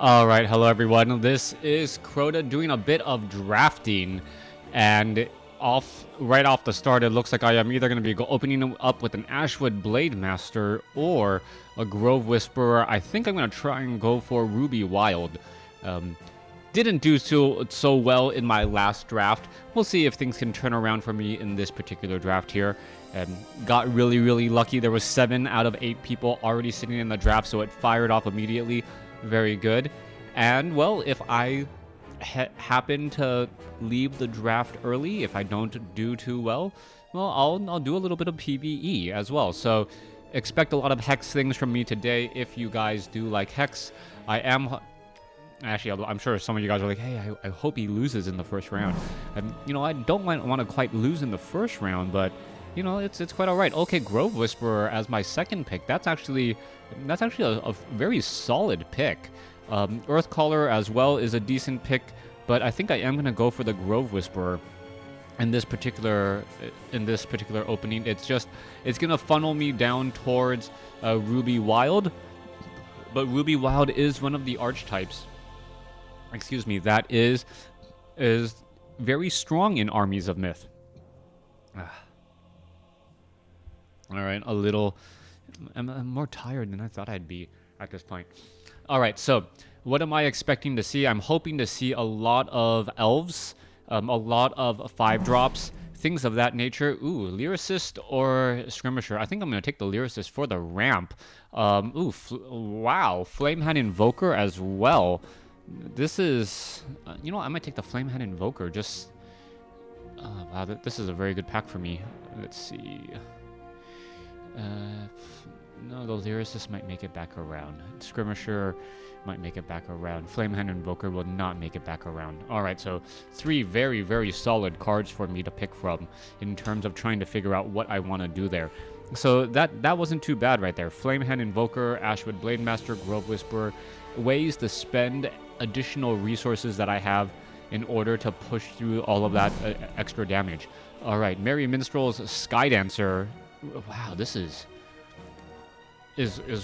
Alright, hello everyone. This is Crota doing a bit of drafting, and right off the start, it looks like I am either going to be opening up with an Ashwood Blade Master or a Grove Whisperer. I think I'm going to try and go for Ruby Wild. Didn't do so well in my last draft. We'll see if things can turn around for me in this particular draft here. Got really lucky. There was 7 out of 8 people already sitting in the draft, so it fired off immediately. Very good. And, well, if I happen to leave the draft early, if I don't do too well, I'll do a little bit of PvE as well. So expect a lot of Hex things from me today if you guys do like Hex. Actually, I'm sure some of you guys are like, hey, I hope he loses in the first round. I don't want to quite lose in the first round, but it's quite all right. Okay, Grove Whisperer as my second pick. That's actually a very solid pick. Earthcaller as well is a decent pick, but I think I am gonna go for the Grove Whisperer in this particular opening. It's gonna funnel me down towards Ruby Wild, but Ruby Wild is one of the archetypes. Excuse me, that is very strong in Armies of Myth. Alright, I'm more tired than I thought I'd be at this point. Alright, so what am I expecting to see? I'm hoping to see a lot of elves, a lot of 5-drops, things of that nature. Ooh, Lyricist or Skirmisher. I think I'm going to take the Lyricist for the ramp. Wow, Flamehand Invoker as well. This is, I might take the Flamehand Invoker. Wow, this is a very good pack for me. Let's see. No, the Lyricist might make it back around. Skirmisher might make it back around. Flamehand Invoker will not make it back around. Alright, so 3 very solid cards for me to pick from in terms of trying to figure out what I want to do there. So that wasn't too bad right there. Flamehand Invoker, Ashwood Blade Master, Grove Whisperer. Ways to spend additional resources that I have in order to push through all of that extra damage. Alright, Merry Minstrel's Skydancer. Wow, this is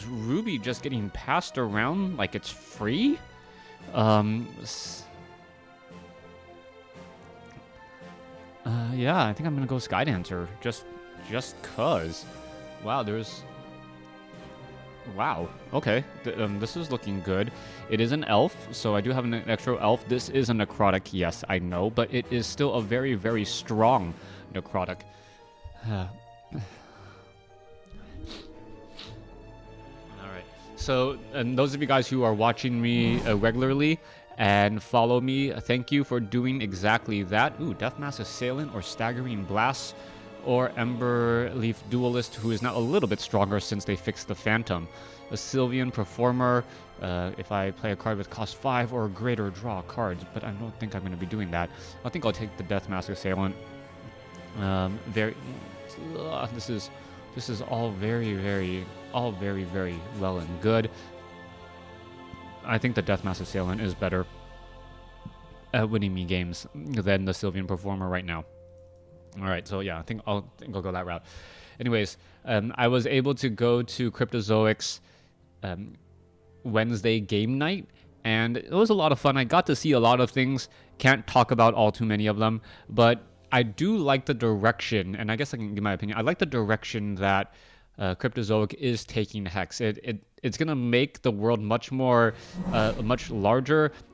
Ruby just getting passed around like it's free? Yeah, I think I'm gonna go Skydancer just cause. Wow, okay, this is looking good. It is an elf, so I do have an extra elf. This is a necrotic, yes, I know, but it is still a very strong necrotic. So, and those of you guys who are watching me regularly and follow me, thank you for doing exactly that. Ooh, Deathmass Assailant or Staggering Blast or Ember Leaf Duelist, who is now a little bit stronger since they fixed the Phantom. A Sylvian Performer, if I play a card with cost 5 or greater, draw cards, but I don't think I'm going to be doing that. I think I'll take the Deathmass Assailant. This is all very well and good. I think the Deathmass Assailant is better at winning me games than the Sylvian Performer right now. Alright, so yeah, I think I'll go that route. Anyways, I was able to go to Cryptozoic's Wednesday game night, and it was a lot of fun. I got to see a lot of things. Can't talk about all too many of them, but I do like the direction, and I guess I can give my opinion. I like the direction that Cryptozoic is taking Hex. It's gonna make the world much larger,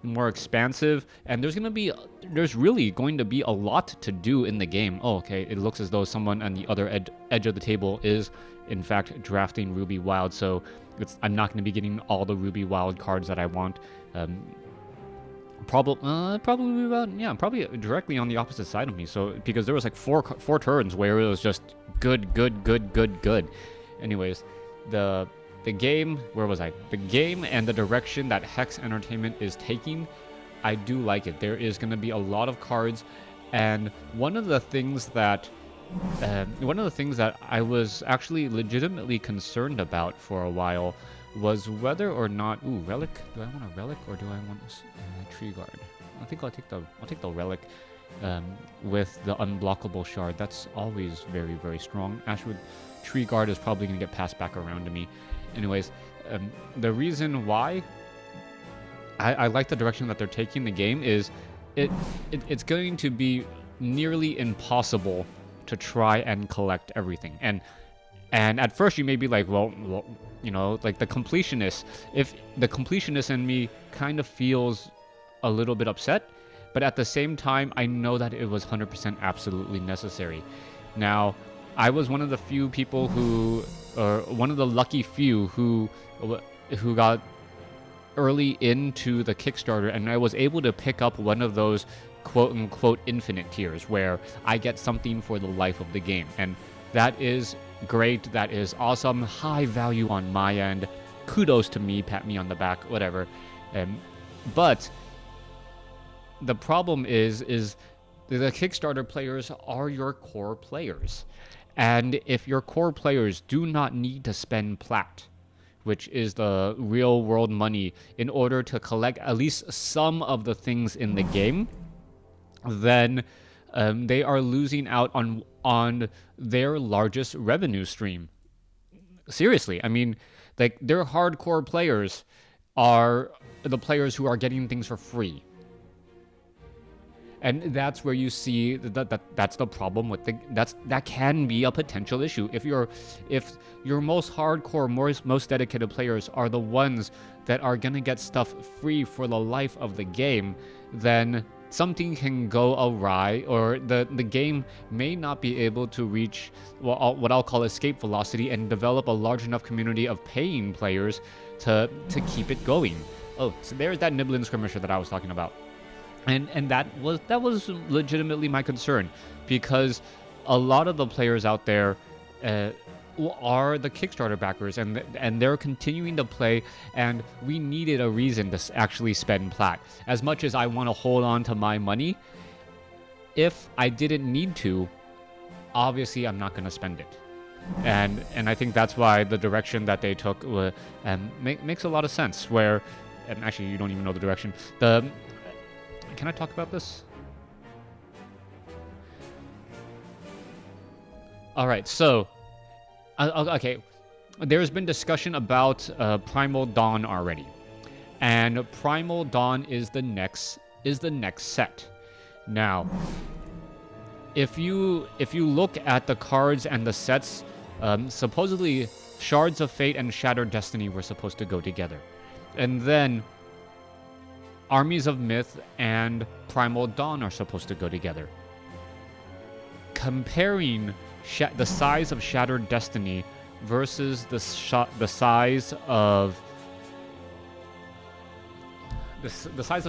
more expansive, and there's really going to be a lot to do in the game. Oh, okay. It looks as though someone on the other edge of the table is, in fact, drafting Ruby Wild. So I'm not going to be getting all the Ruby Wild cards that I want. Probably directly on the opposite side of me. So because there was like four turns where it was just good. Anyways, the game, where was I? The game and the direction that Hex Entertainment is taking, I do like it. There is going to be a lot of cards, and one of the things that I was actually legitimately concerned about for a while was whether or not, relic. Do I want a relic or do I want this tree guard? I think I'll take the relic with the unblockable shard. That's always very strong. Ashwood tree guard is probably gonna get passed back around to me. Anyways, the reason why I like the direction that they're taking the game. Is it's going to be nearly impossible to try and collect everything. And at first you may be like, well, you know, like the completionist. If the completionist in me kind of feels a little bit upset, but at the same time, I know that it was 100% absolutely necessary. Now, I was one of the few people who, or one of the lucky few who got early into the Kickstarter, and I was able to pick up one of those quote-unquote infinite tiers where I get something for the life of the game. And that is great. That is awesome. High value on my end. Kudos to me. Pat me on the back. Whatever. But the problem is the Kickstarter players are your core players. And if your core players do not need to spend plat, which is the real world money, in order to collect at least some of the things in the game, then they are losing out on their largest revenue stream. Seriously, I mean, like, their hardcore players are the players who are getting things for free. And that's where you see that's the problem with that can be a potential issue. If your most hardcore, most dedicated players are the ones that are gonna get stuff free for the life of the game, then something can go awry, or the game may not be able to reach what I'll call escape velocity and develop a large enough community of paying players to keep it going. Oh, so there's that Niblin skirmisher that I was talking about. And that was legitimately my concern, because a lot of the players out there are the Kickstarter backers, and they're continuing to play, and we needed a reason to actually spend plat. As much as I want to hold on to my money, if I didn't need to, obviously I'm not going to spend it. And I think that's why the direction that they took makes a lot of sense. Where, and actually you don't even know the direction. Can I talk about this? All right, so okay, there's been discussion about Primal Dawn already, and Primal Dawn is the next set. Now, if you look at the cards and the sets, supposedly Shards of Fate and Shattered Destiny were supposed to go together, and then Armies of Myth and Primal Dawn are supposed to go together. Comparing the size of Shattered Destiny versus the size of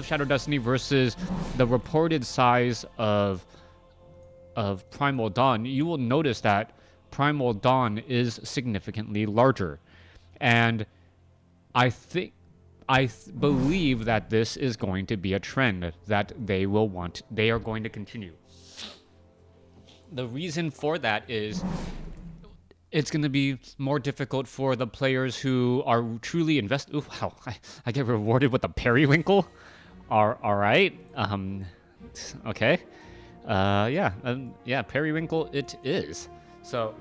Shattered Destiny versus the reported size of Primal Dawn, you will notice that Primal Dawn is significantly larger, and I believe that this is going to be a trend that they are going to continue. The reason for that is it's going to be more difficult for the players who are truly invested. Ooh, wow, I get rewarded with a periwinkle. All right. Okay. Yeah, periwinkle it is. So,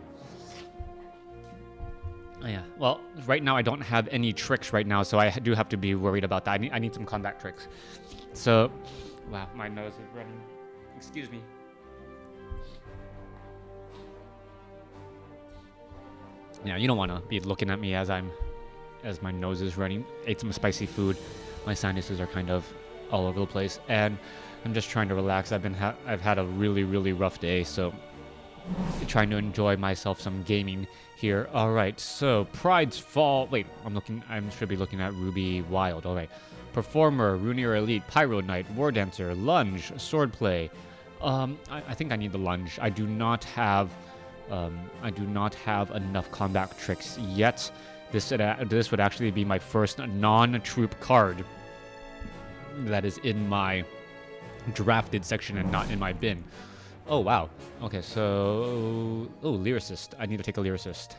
yeah. Well, right now I don't have any tricks right now, so I do have to be worried about that. I need some combat tricks. So, wow, my nose is running. Excuse me. Yeah, you don't want to be looking at me as my nose is running. Ate some spicy food. My sinuses are kind of all over the place, and I'm just trying to relax. I've had a really, really rough day, so trying to enjoy myself some gaming here. All right, so Pride's Fall. Wait, I should be looking at Ruby Wild. All right, Performer, Runier Elite, Pyro Knight, War Dancer, Lunge, Swordplay. I think I need the Lunge. I do not have enough combat tricks yet. This would actually be my first non-troop card that is in my drafted section and not in my bin. Oh, wow. Okay, so... Oh, Lyricist. I need to take a Lyricist.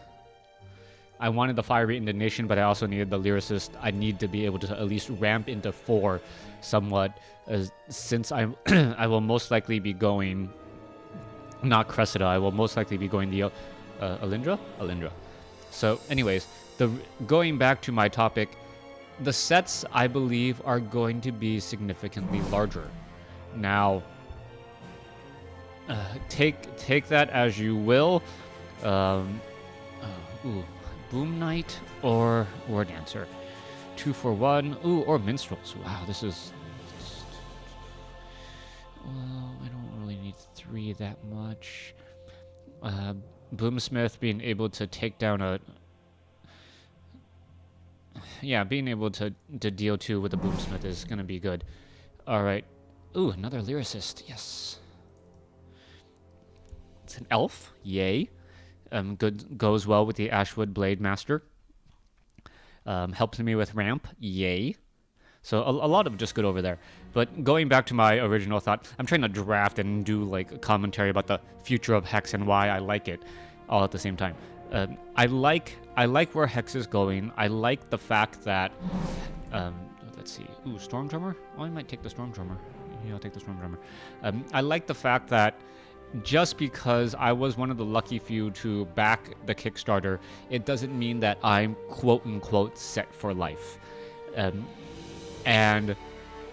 I wanted the Fiery Indignation, but I also needed the Lyricist. I need to be able to at least ramp into 4 somewhat, since I will most likely be going... Not Cressida, I will most likely be going the... Alindra? Alindra. So, anyways, going back to my topic, the sets, I believe, are going to be significantly larger. Now, take that as you will. Ooh, Boom Knight or Dancer. 2 for 1. Ooh, or Minstrels. Wow, this is... Well, I don't really need 3 that much. Boomsmith being able to take down a... Yeah, being able to deal 2 with the Boomsmith is going to be good. Alright. Ooh, another Lyricist. Yes. It's an elf. Yay. Good, goes well with the Ashwood Blade Master. Helps me with ramp. Yay. So a lot of just good over there. But going back to my original thought, I'm trying to draft and do like a commentary about the future of Hex and why I like it all at the same time. I like where Hex is going. I like the fact that let's see. Ooh, Storm Drummer? Oh, I might take the Storm Drummer. Yeah, I'll take the Storm Drummer. I like the fact that just because I was one of the lucky few to back the Kickstarter, it doesn't mean that I'm quote-unquote set for life. And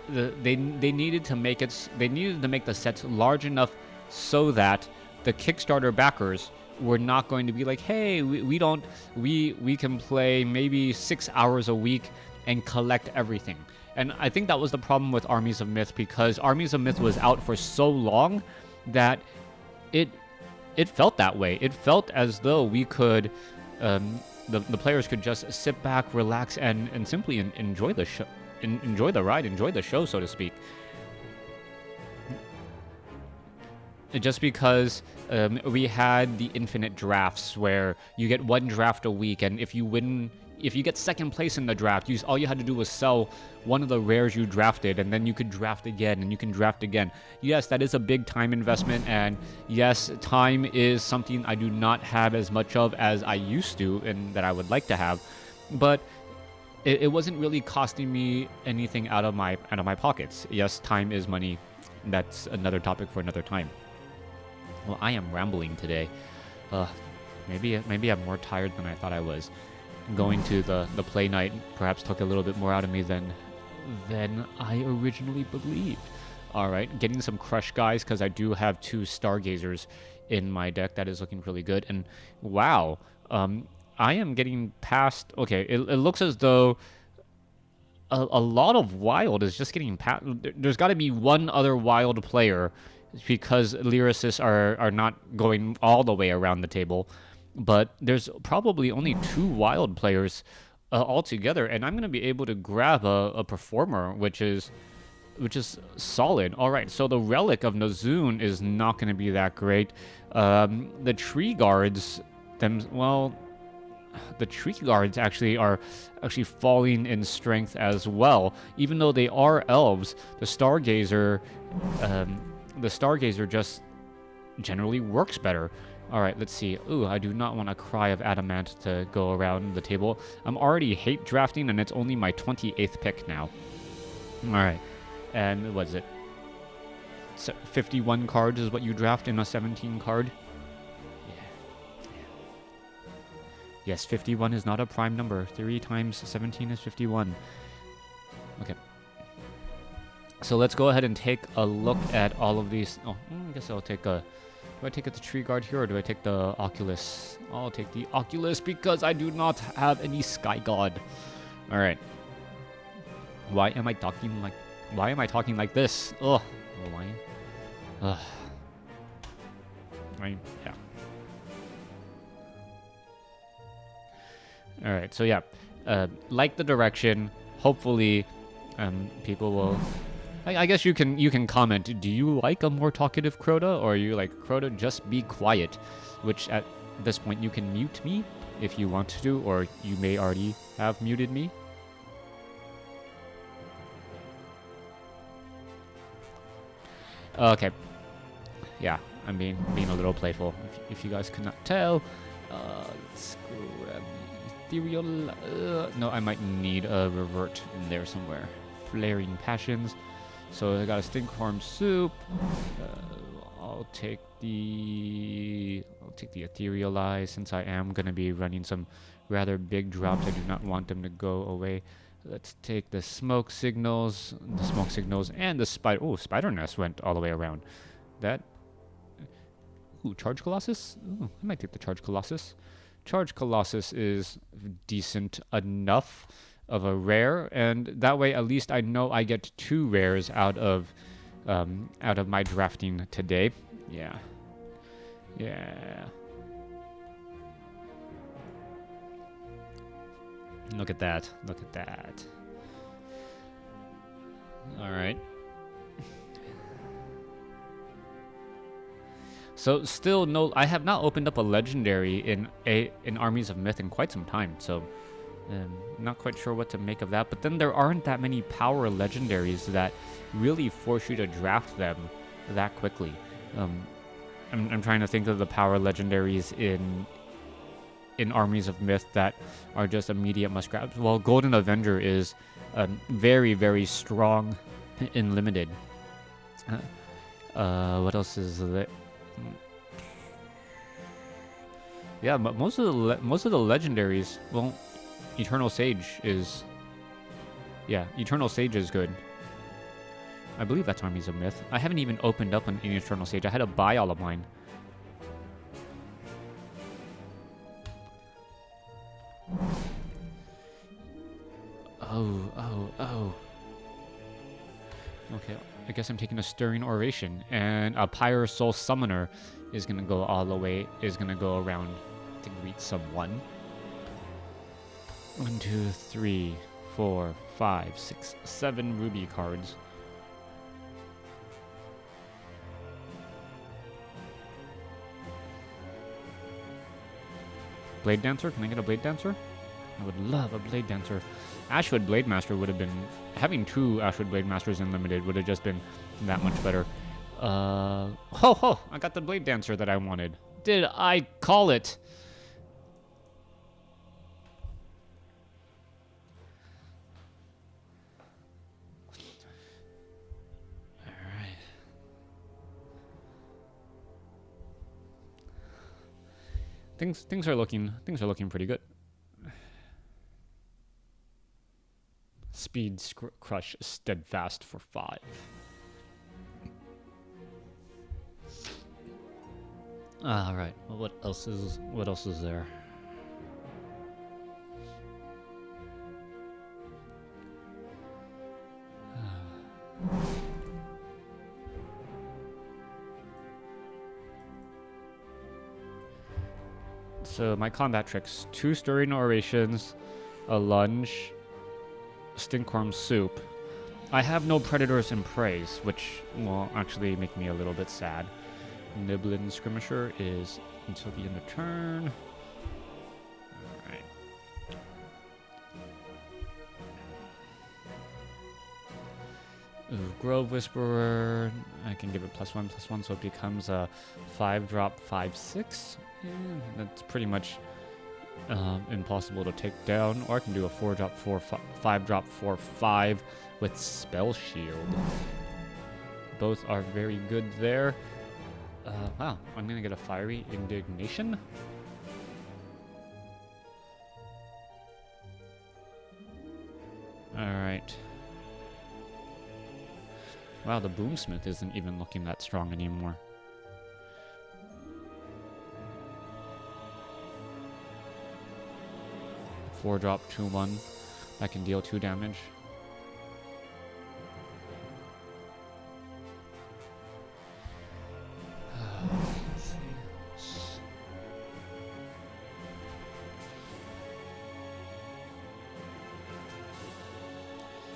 they needed to make it. They needed to make the sets large enough so that the Kickstarter backers were not going to be like, hey, we can play maybe 6 hours a week and collect everything. And I think that was the problem with Armies of Myth, because Armies of Myth was out for so long that it felt that way. It felt as though we could, the players could just sit back, relax, and simply enjoy the show, enjoy the ride, enjoy the show, so to speak. Just because we had the infinite drafts where you get 1 draft a week, and if you get second place in the draft, all you had to do was sell one of the rares you drafted, and then you could draft again, and you can draft again. Yes, that is a big time investment, and yes, time is something I do not have as much of as I used to, and that I would like to have. But it wasn't really costing me anything out of my pockets. Yes, time is money. That's another topic for another time. Well, I am rambling today. Maybe I'm more tired than I thought I was. Going to the play night perhaps took a little bit more out of me than I originally believed. All right, getting some crush guys because I do have 2 Stargazers in my deck. That is looking really good. And wow, I am getting past... Okay, it looks as though a lot of wild is just getting past... There's got to be one other wild player, because lyricists are not going all the way around the table. But there's probably only 2 wild players altogether, and I'm going to be able to grab a performer, which is solid. All right, so the Relic of Nazoon is not going to be that great. The Tree Guards, the Tree Guards are actually falling in strength as well. Even though they are elves, the Stargazer just generally works better. All right, let's see. Ooh, I do not want a Cry of Adamant to go around the table. I'm already hate drafting, and it's only my 28th pick now. All right, and what is it? 51 cards is what you draft in a 17 card? Yeah. Yes, 51 is not a prime number. 3 times 17 is 51. Okay. So let's go ahead and take a look at all of these. Oh, I guess I'll take a... Do I take the Tree Guard here, or do I take the Oculus? I'll take the Oculus because I do not have any Sky God. All right. Why am I talking like this? Ugh. Why? Ugh. Yeah. All right. So yeah, like the direction. Hopefully, people will. I guess you can comment. Do you like a more talkative Crota, or are you like, Crota, just be quiet? Which at this point you can mute me if you want to, or you may already have muted me. Okay. Yeah, I'm being a little playful. If you guys could not tell, let's grab the ethereal. No, I might need a revert in there somewhere. Flaring Passions. So I got a Stinkhorn Soup. I'll take the Ethereal Eye, since I am gonna be running some rather big drops. I do not want them to go away. Let's take the smoke signals, and the spider. Oh, spider nest went all the way around. That. Ooh, charge colossus. Ooh, I might take the charge colossus. Charge colossus is decent enough of a rare, and that way at least I know I get 2 rares out of my drafting today. Yeah. Yeah. Look at that. Look at that. All right. So still no, I have not opened up a legendary in Armies of Myth in quite some time. So not quite sure what to make of that. But then there aren't that many power legendaries that really force you to draft them that quickly. I'm trying to think of the power legendaries in Armies of Myth that are just immediate must grabs. Well, Golden Avenger is very, very strong in limited. What else is there? Yeah, but most of the legendaries. Well, Eternal Sage is. Yeah, Eternal Sage is good. I believe that's Armies of Myth. I haven't even opened up an Eternal Sage. I had to buy all of mine. Oh. Okay, I guess I'm taking a Stirring Oration. And a Pyre Soul Summoner is going to go all the way, is going to go around to greet someone. 1, 2, 3, 4, 5, 6, 7 ruby cards. Blade Dancer? Can I get a Blade Dancer? I would love a Blade Dancer. Ashwood Blade Master would have been... Having 2 Ashwood Blade Masters in Limited would have just been that much better. Ho! I got the Blade Dancer that I wanted. Did I call it? Alright. Things are looking pretty good. Speed Crush Steadfast for 5. All right. Well, what else is there? So my combat tricks: 2 Stirring Orations, a Lunge, Stinkworm Soup. I have no Predators and Preys, which will actually make me a little bit sad. Niblin Skirmisher is until the end of turn. Alright. Grove Whisperer. I can give it +1/+1, so it becomes a 5-drop 5/6. Yeah, that's pretty much impossible to take down. Or I can do a 4-drop 5-drop 4/5 with Spell Shield. Both are very good there. Wow, I'm gonna get a Fiery Indignation. Alright. Wow, the Boomsmith isn't even looking that strong anymore. Four-drop 2/1. I can deal 2 damage.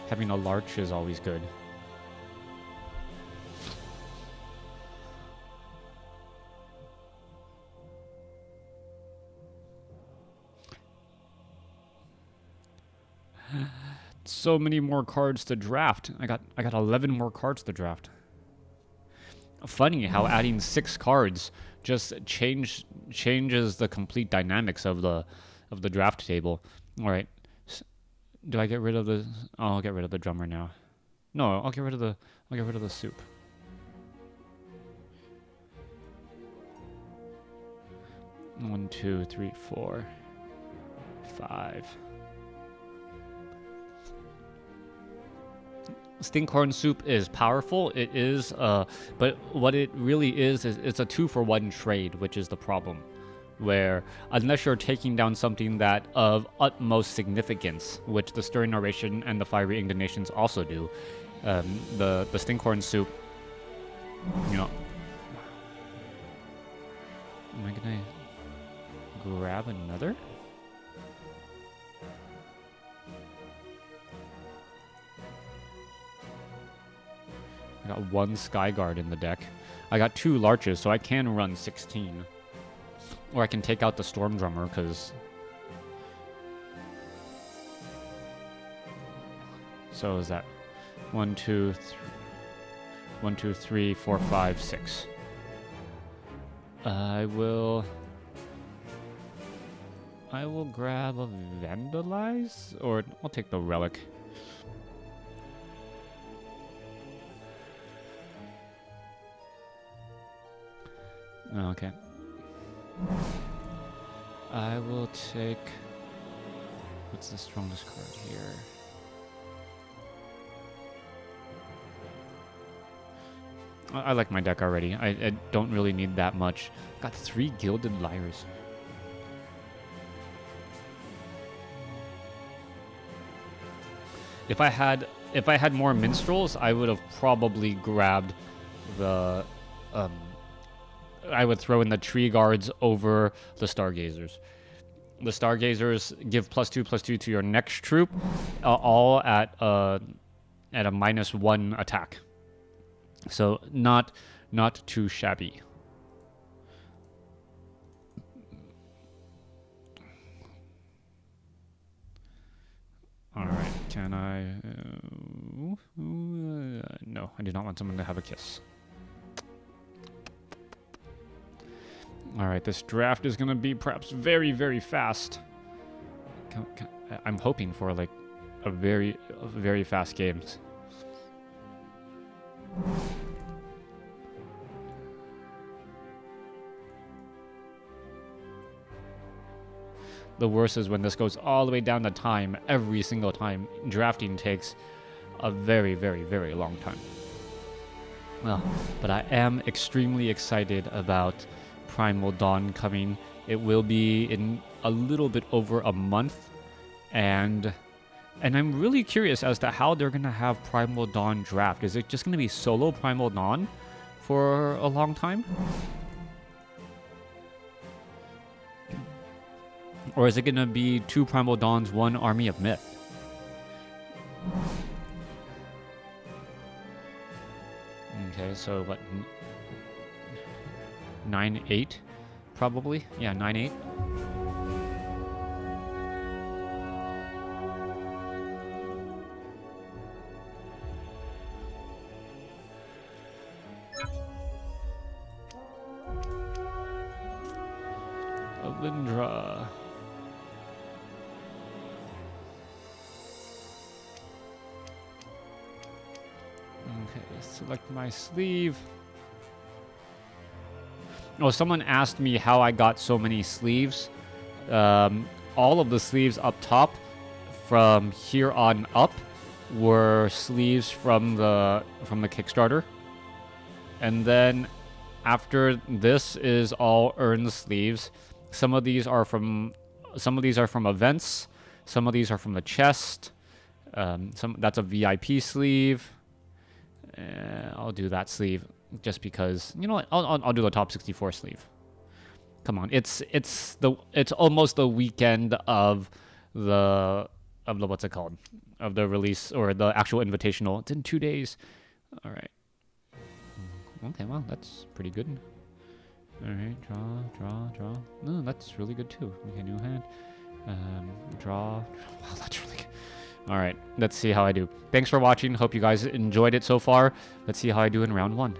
Having a Larch is always good. So many more cards to draft. I got 11 more cards to draft. Funny how adding 6 cards just changes the complete dynamics of the draft table. All right. Do I get rid of the? Oh, I'll get rid of the drummer now. No, I'll get rid of the soup. One, 2, 3, 4, 5. Stinkhorn Soup is powerful. It is, but what it really is it's a 2-for-1 trade, which is the problem. Where unless you're taking down something that of utmost significance, which the Stirring Narration and the Fiery Indignations also do, the Stinkhorn Soup, you know. Am I gonna grab another? I got 1 Skyguard in the deck. I got 2 Larches, so I can run 16. Or I can take out the Storm Drummer, because... So is that 1, 2, 3... 1, 2, 3, 4, 5, 6. I will grab a Vandalize, or I'll take the Relic. Okay. I will take... What's the strongest card here? I like my deck already. I don't really need that much. Got 3 Gilded Lyres. If I had more Minstrels, I would have probably grabbed the... I would throw in the Tree Guards over the Stargazers. The Stargazers give +2/+2 to your next troop, all at a -1 attack. So not too shabby. All right, can I? No, I do not want someone to have a kiss. All right, this draft is gonna be perhaps very, very fast. I'm hoping for like a very fast games. The worst is when this goes all the way down to time. Every single time, drafting takes a very, very, very long time. Well, but I am extremely excited about Primal Dawn coming. It will be in a little bit over a month, and I'm really curious as to how they're gonna have Primal Dawn draft. Is it just gonna be solo Primal Dawn for a long time? Or is it gonna be 2 Primal Dawns, 1 Army of Myth? Okay, so what? 9/8, probably. Yeah, 9/8. Alindra. Okay, select my sleeve. Oh, someone asked me how I got so many sleeves. All of the sleeves up top from here on up were sleeves from the Kickstarter. And then after this is all earned sleeves. Some of these are from events. Some of these are from the chest. That's a VIP sleeve. I'll do that sleeve just because, you know what? I'll do the top 64 sleeve. Come on, it's almost the weekend of the what's it called? Of the release or the actual invitational. It's in 2 days. All right. Okay, well, that's pretty good. All right, draw. No, that's really good too. Okay, new hand. Draw. Wow, that's really good. All right, let's see how I do. Thanks for watching. Hope you guys enjoyed it so far. Let's see how I do in round 1.